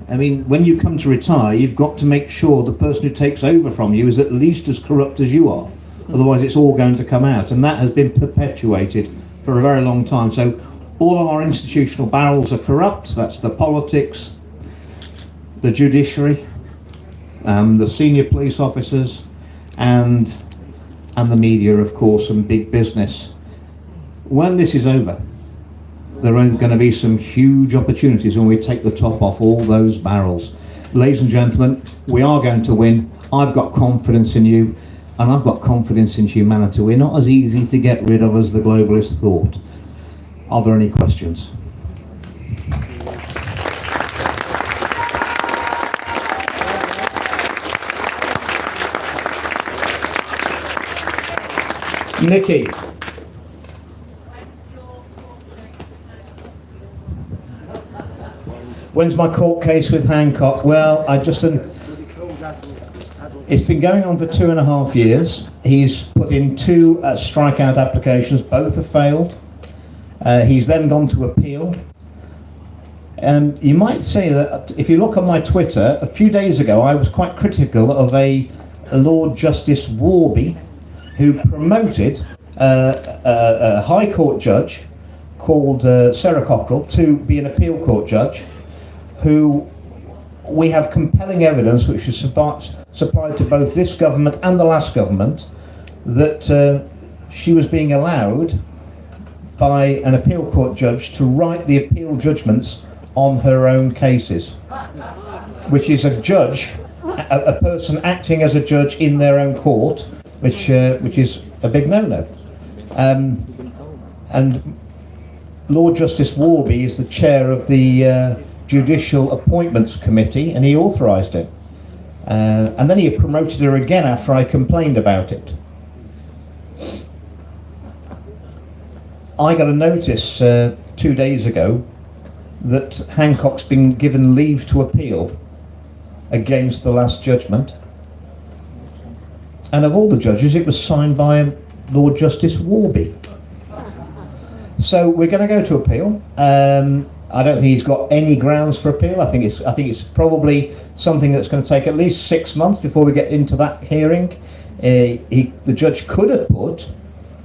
I mean, when you come to retire, you've got to make sure the person who takes over from you is at least as corrupt as you are. Otherwise, it's all going to come out, and that has been perpetuated for a very long time. So all of our institutional barrels are corrupt. That's the politics, the judiciary, the senior police officers, and the media, of course, and big business. When this is over, there are going to be some huge opportunities when we take the top off all those barrels. Ladies and gentlemen, we are going to win. I've got confidence in you, and I've got confidence in humanity. We're not as easy to get rid of as the globalists thought. Are there any questions? Nikki. When's my court case with Hancock? Well, it's been going on for 2.5 years. He's put in 2 strikeout applications, both have failed. He's then gone to appeal. You might say that if you look on my Twitter, a few days ago I was quite critical of a Lord Justice Warby who promoted a High Court judge called Sarah Cockrell to be an appeal court judge, who we have compelling evidence which is supplied to both this government and the last government that she was being allowed by an appeal court judge to write the appeal judgments on her own cases, which is a judge, a person acting as a judge in their own court, which is a big no-no. And Lord Justice Warby is the chair of the Judicial Appointments Committee, and he authorised it. And then he promoted her again after I complained about it. I got a notice 2 days ago that Hancock's been given leave to appeal against the last judgment. And of all the judges, it was signed by Lord Justice Warby. So we're going to go to appeal. I don't think he's got any grounds for appeal. I think it's probably something that's going to take at least 6 months before we get into that hearing. The judge could have put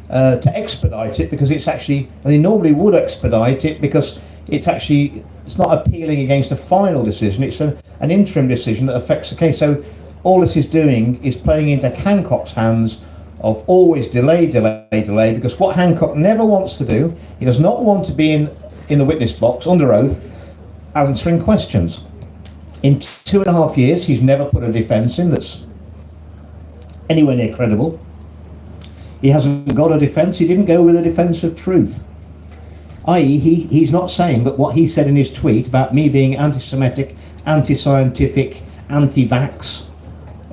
to expedite it, because it's actually, and he normally would expedite it because it's not appealing against a final decision. It's an interim decision that affects the case. So all this is doing is playing into Hancock's hands of always delay, because what Hancock never wants to do, he does not want to be in the witness box under oath answering questions. In 2.5 years, he's never put a defence in that's anywhere near credible. He hasn't got a defence. He didn't go with a defence of truth. I.e., he's not saying that what he said in his tweet about me being anti-Semitic, anti-scientific, anti-vax,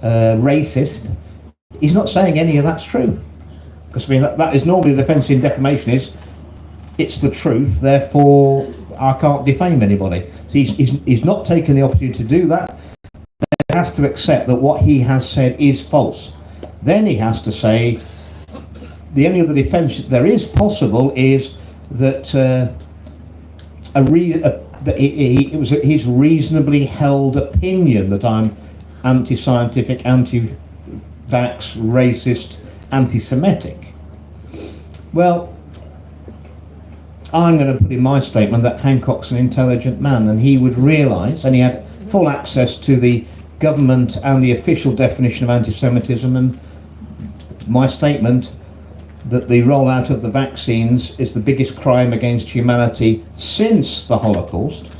racist, he's not saying any of that's true. Because I mean, that is normally the defence in defamation is, it's the truth, therefore I can't defame anybody. So he's not taken the opportunity to do that. He has to accept that what he has said is false. Then he has to say, the only other defence that there is possible is that it was his reasonably held opinion that I'm anti-scientific, anti-vax, racist, anti-Semitic. Well, I'm going to put in my statement that Hancock's an intelligent man, and he would realise, and he had full access to the government and the official definition of anti-Semitism, and my statement that the rollout of the vaccines is the biggest crime against humanity since the Holocaust.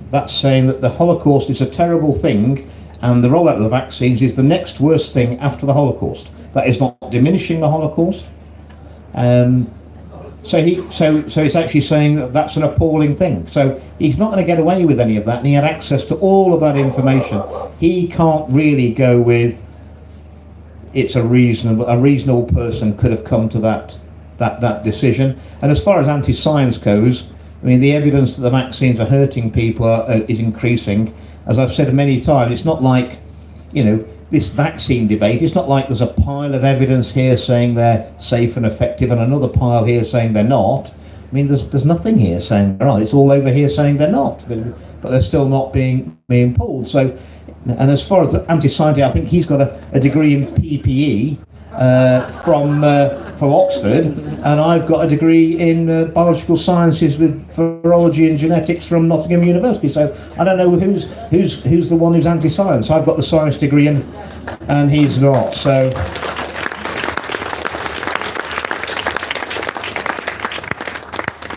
That's saying that the Holocaust is a terrible thing, and the rollout of the vaccines is the next worst thing after the Holocaust. That is not diminishing the Holocaust. So it's actually saying that that's an appalling thing. So he's not going to get away with any of that, and he had access to all of that information. He can't really go with, it's a reasonable person could have come to that decision. And as far as anti-science goes, I mean, the evidence that the vaccines are hurting people is increasing. As I've said many times, it's not like, this vaccine debate, it's not like there's a pile of evidence here saying they're safe and effective and another pile here saying they're not. I mean, there's nothing here saying they're not. It's all over here saying they're not, but they're still not being pulled. So, and as far as the anti-scientist, I think he's got a degree in PPE from Oxford, and I've got a degree in biological sciences with virology and genetics from Nottingham University. So I don't know who's the one who's anti-science. I've got the science degree and he's not.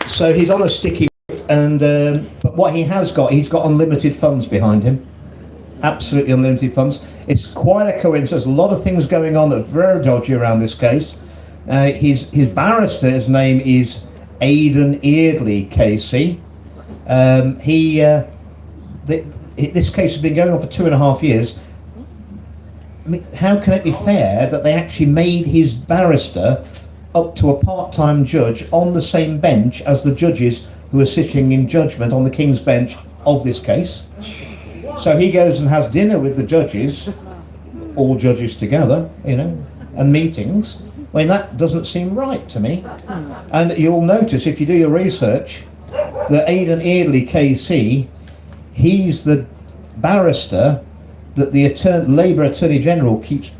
So he's on a sticky wicket, and but what he has got, he's got unlimited funds behind him. Absolutely unlimited funds. It's quite a coincidence. A lot of things going on that are very dodgy around this case. His barrister's name is Aidan Eardley KC. This case has been going on for 2.5 years. I mean, how can it be fair that they actually made his barrister up to a part-time judge on the same bench as the judges who are sitting in judgment on the King's Bench of this case? So he goes and has dinner with the judges, all judges together, and meetings. I mean, that doesn't seem right to me. And you'll notice, if you do your research, that Aidan Eardley KC, he's the barrister that the Labour Attorney General keeps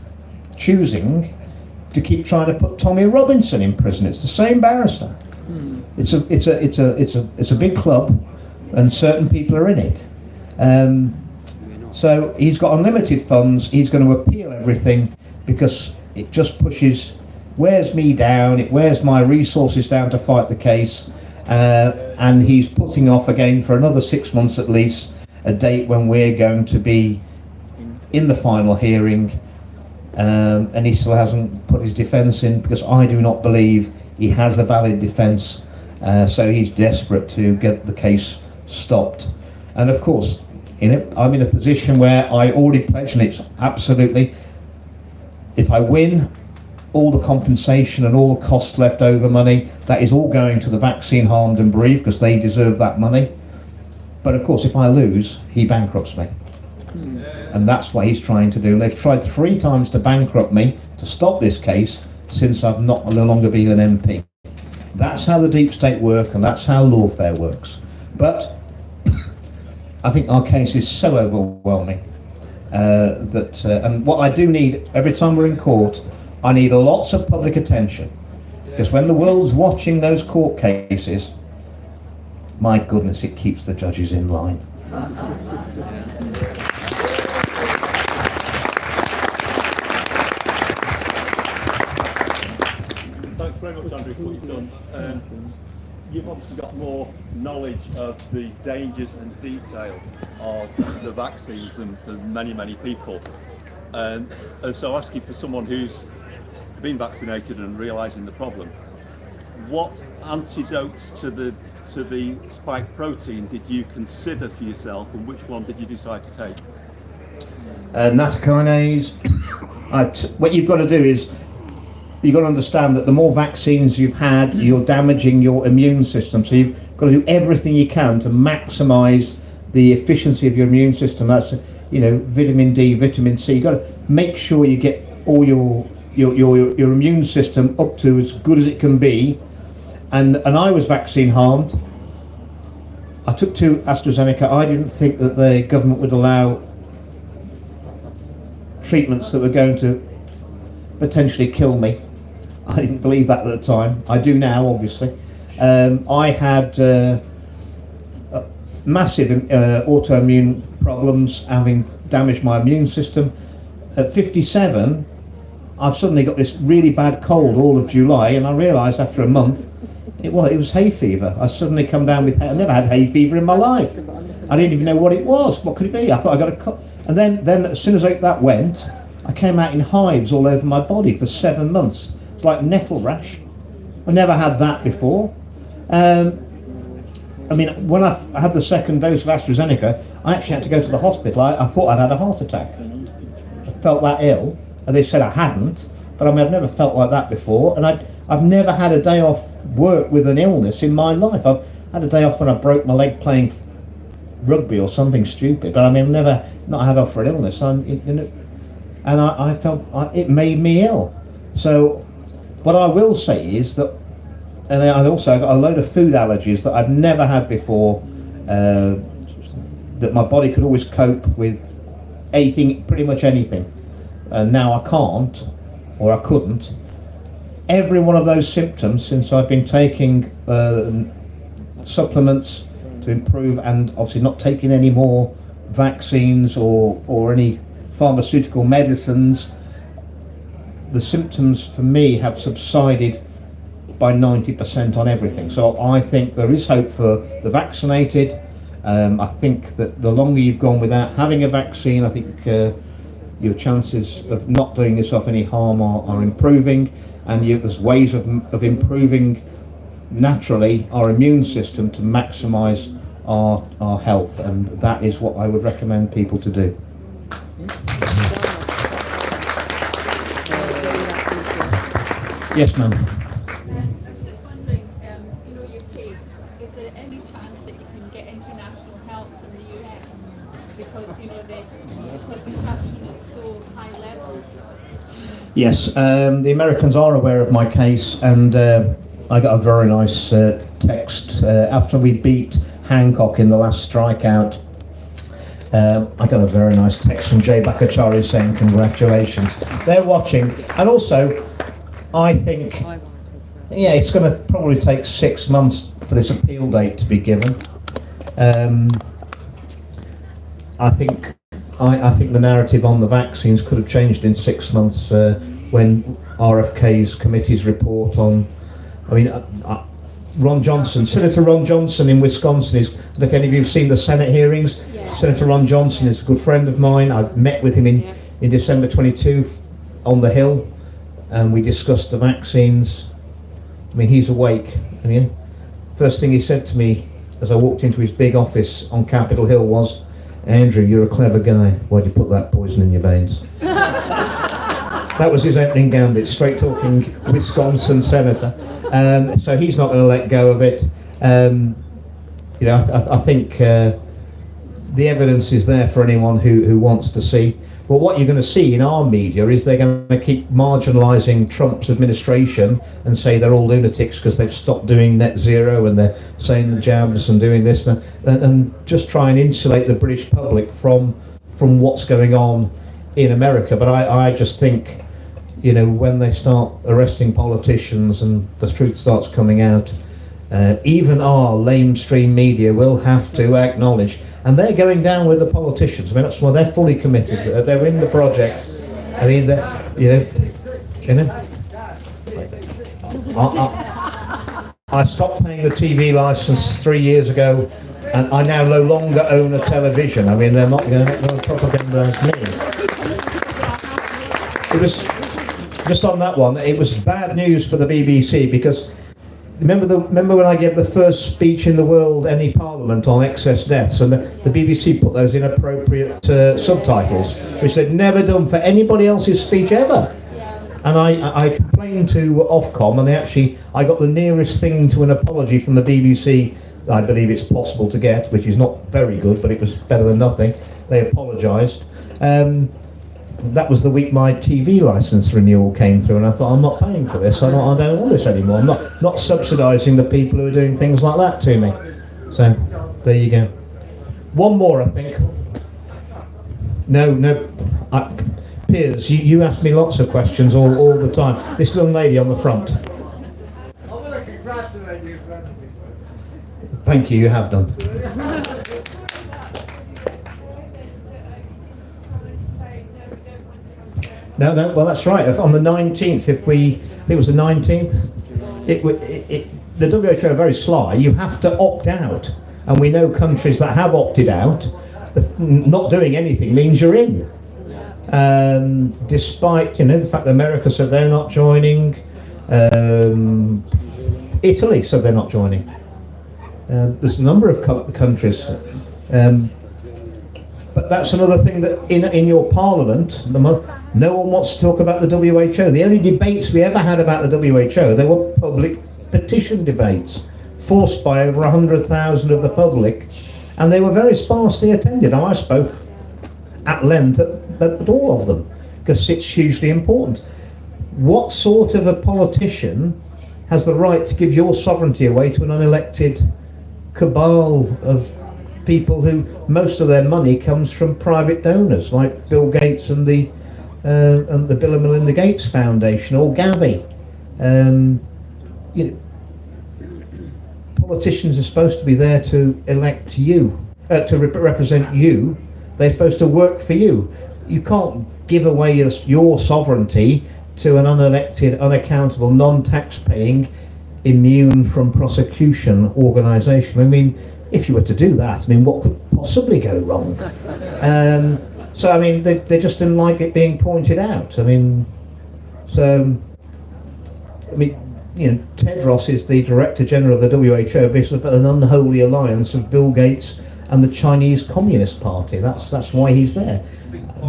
choosing to keep trying to put Tommy Robinson in prison. It's the same barrister. It's a big club, and certain people are in it. So he's got unlimited funds. He's going to appeal everything because it just wears me down. It wears my resources down to fight the case. And he's putting off again for another 6 months at least a date when we're going to be in the final hearing. And he still hasn't put his defence in because I do not believe he has a valid defence. So he's desperate to get the case stopped. And of course, I'm in a position where I already pledged, and it's absolutely, if I win, all the compensation and all the cost left over money, that is all going to the vaccine harmed and bereaved because they deserve that money. But of course, if I lose, he bankrupts me. And that's what he's trying to do. And they've tried 3 times to bankrupt me to stop this case since I've no longer been an MP. That's how the deep state work, and that's how lawfare works. But I think our case is so overwhelming and what I do need every time we're in court, I need lots of public attention, because when the world's watching those court cases, my goodness, it keeps the judges in line. Thanks very much, Andrew, for what you've done. You've obviously got more knowledge of the dangers and detail of the vaccines than many people. And so asking for someone who's been vaccinated and realising the problem, what antidotes to the spike protein did you consider for yourself, and which one did you decide to take? Nattokinase. What you've got to do is, you've got to understand that the more vaccines you've had, you're damaging your immune system. So you've got to do everything you can to maximise the efficiency of your immune system. That's, vitamin D, vitamin C. You've got to make sure you get all your immune system up to as good as it can be. And I was vaccine harmed. I took 2 AstraZeneca. I didn't think that the government would allow treatments that were going to potentially kill me. I didn't believe that at the time. I do now, obviously. I had massive autoimmune problems, having damaged my immune system. At 57, I've suddenly got this really bad cold all of July, and I realised after a month, it was hay fever. I suddenly come down with I've never had hay fever in my life. I didn't even know what it was. What could it be? I thought I got a cold. And then as soon as that went, I came out in hives all over my body for 7 months. It's like nettle rash. I never had that before. When I had the second dose of AstraZeneca, I actually had to go to the hospital. I thought I'd had a heart attack. I felt that ill, and they said I hadn't, but I've never felt like that before, and I've never had a day off work with an illness in my life. I've had a day off when I broke my leg playing rugby or something stupid, but I've never not had off for an illness. and I felt it made me ill. So what I will say is that, and I also got a load of food allergies that I've never had before, that my body could always cope with anything, pretty much anything. And now I can't, or I couldn't. Every one of those symptoms, since I've been taking supplements to improve, and obviously not taking any more vaccines or any pharmaceutical medicines, the symptoms for me have subsided by 90% on everything. So I think there is hope for the vaccinated. I think that the longer you've gone without having a vaccine, I think your chances of not doing yourself any harm are improving, and there's ways of improving naturally our immune system to maximise our health, and that is what I would recommend people to do. Yes, ma'am. I'm just wondering, your case, is there any chance that you can get international help from the US? Because, because the corruption is so high level. Yes, the Americans are aware of my case, and I got a very nice text after we beat Hancock in the last strikeout. I got a very nice text from Jay Bhattacharya saying congratulations. They're watching, and also I think, it's going to probably take 6 months for this appeal date to be given. I think the narrative on the vaccines could have changed in 6 months when RFK's committee's report on, Ron Johnson, Senator Ron Johnson in Wisconsin is, I don't know if any of you have seen the Senate hearings. Yeah. Senator Ron Johnson is a good friend of mine. I met with him in December 22 on the Hill, and we discussed the vaccines. He's awake. First thing he said to me as I walked into his big office on Capitol Hill was, "Andrew, you're a clever guy. Why'd you put that poison in your veins?" That was his opening gambit, straight talking Wisconsin senator. So he's not going to let go of it. I think the evidence is there for anyone who wants to see. But what you're going to see in our media is they're going to keep marginalising Trump's administration and say they're all lunatics because they've stopped doing net zero and they're saying the jabs and doing this and just try and insulate the British public from what's going on in America. But I just think, when they start arresting politicians and the truth starts coming out, even our lamestream media will have to acknowledge, and they're going down with the politicians. That's why they're fully committed. They're in the project. I stopped paying the TV license 3 years ago, and I now no longer own a television. They're not going to propagandise me. It was just on that one. It was bad news for the BBC because. Remember when I gave the first speech in the world, any parliament, on excess deaths, and the BBC put those inappropriate subtitles, which they'd never done for anybody else's speech ever. And I complained to Ofcom, and I got the nearest thing to an apology from the BBC I believe it's possible to get, which is not very good, but it was better than nothing. They apologised. That was the week my TV licence renewal came through, and I thought, I'm not paying for this. I don't want this anymore. I'm not subsidising the people who are doing things like that to me. So there you go. One more, I think. No. Piers, you ask me lots of questions all the time. This young lady on the front. I want to congratulate you, friend. Thank you. You have done. No, well that's right. On the 19th, it was the 19th, the WHO are very sly. You have to opt out, and we know countries that have opted out. Not doing anything means you're in. Despite the fact that America said they're not joining, Italy said they're not joining. There's a number of countries. But that's another thing that in your parliament, no one wants to talk about the WHO. The only debates we ever had about the WHO, they were public petition debates, forced by over 100,000 of the public, and they were very sparsely attended. Now, I spoke at length at all of them, because it's hugely important. What sort of a politician has the right to give your sovereignty away to an unelected cabal of people who most of their money comes from private donors like Bill Gates and the Bill and Melinda Gates Foundation or Gavi? You know, politicians are supposed to be there to elect you, to represent you. They're supposed to work for you. You can't give away your sovereignty to an unelected, unaccountable, non-tax-paying, immune from prosecution organisation. I mean, if you were to do that, I mean, what could possibly go wrong? So, I mean, they just didn't like it being pointed out. I mean, so, I mean, you know, Tedros is the Director General of the WHO, because of an unholy alliance of Bill Gates and the Chinese Communist Party. That's why he's there.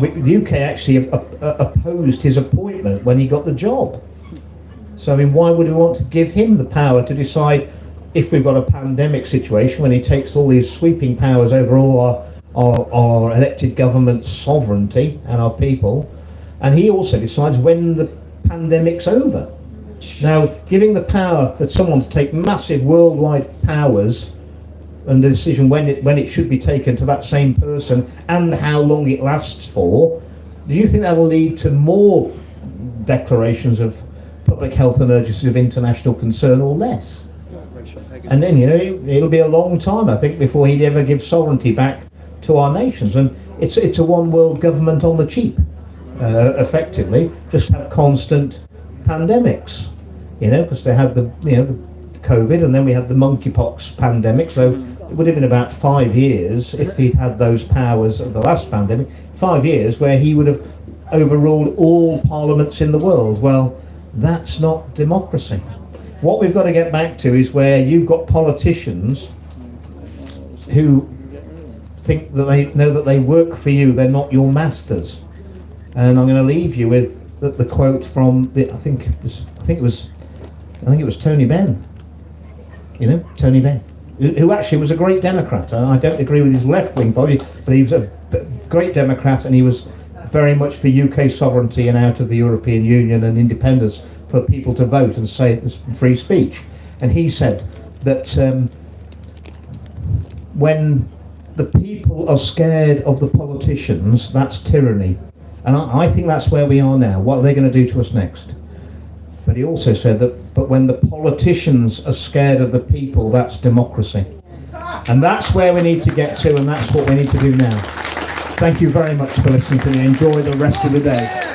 The UK actually opposed his appointment when he got the job. So, I mean, why would we want to give him the power to decide if we've got a pandemic situation when he takes all these sweeping powers over all our elected government's sovereignty and our people, and he also decides when the pandemic's over. Now, giving the power for someone to take massive worldwide powers and the decision when it should be taken to that same person and how long it lasts for, do you think that'll lead to more declarations of public health emergencies of international concern or less? And then, you know, it'll be a long time, I think, before he'd ever give sovereignty back to our nations. And it's a one world government on the cheap, effectively. Just have constant pandemics, you know, because they had the COVID, and then we had the monkeypox pandemic. So it would have been about 5 years if he'd had those powers of the last pandemic. 5 years where he would have overruled all parliaments in the world. Well, that's not democracy. What we've got to get back to is where you've got politicians who think that they know that they work for you, they're not your masters. And I'm going to leave you with the quote from I think it was Tony Benn. You know, Tony Benn, who actually was a great Democrat. I don't agree with his left-wing policy, but he was a great Democrat, and he was very much for UK sovereignty and out of the European Union and independence for people to vote and say it's free speech. And he said that when the people are scared of the politicians, that's tyranny. And I think that's where we are now. What are they going to do to us next? But he also said that, but when the politicians are scared of the people, that's democracy. And that's where we need to get to, and that's what we need to do now. Thank you very much for listening to me. Enjoy the rest of the day.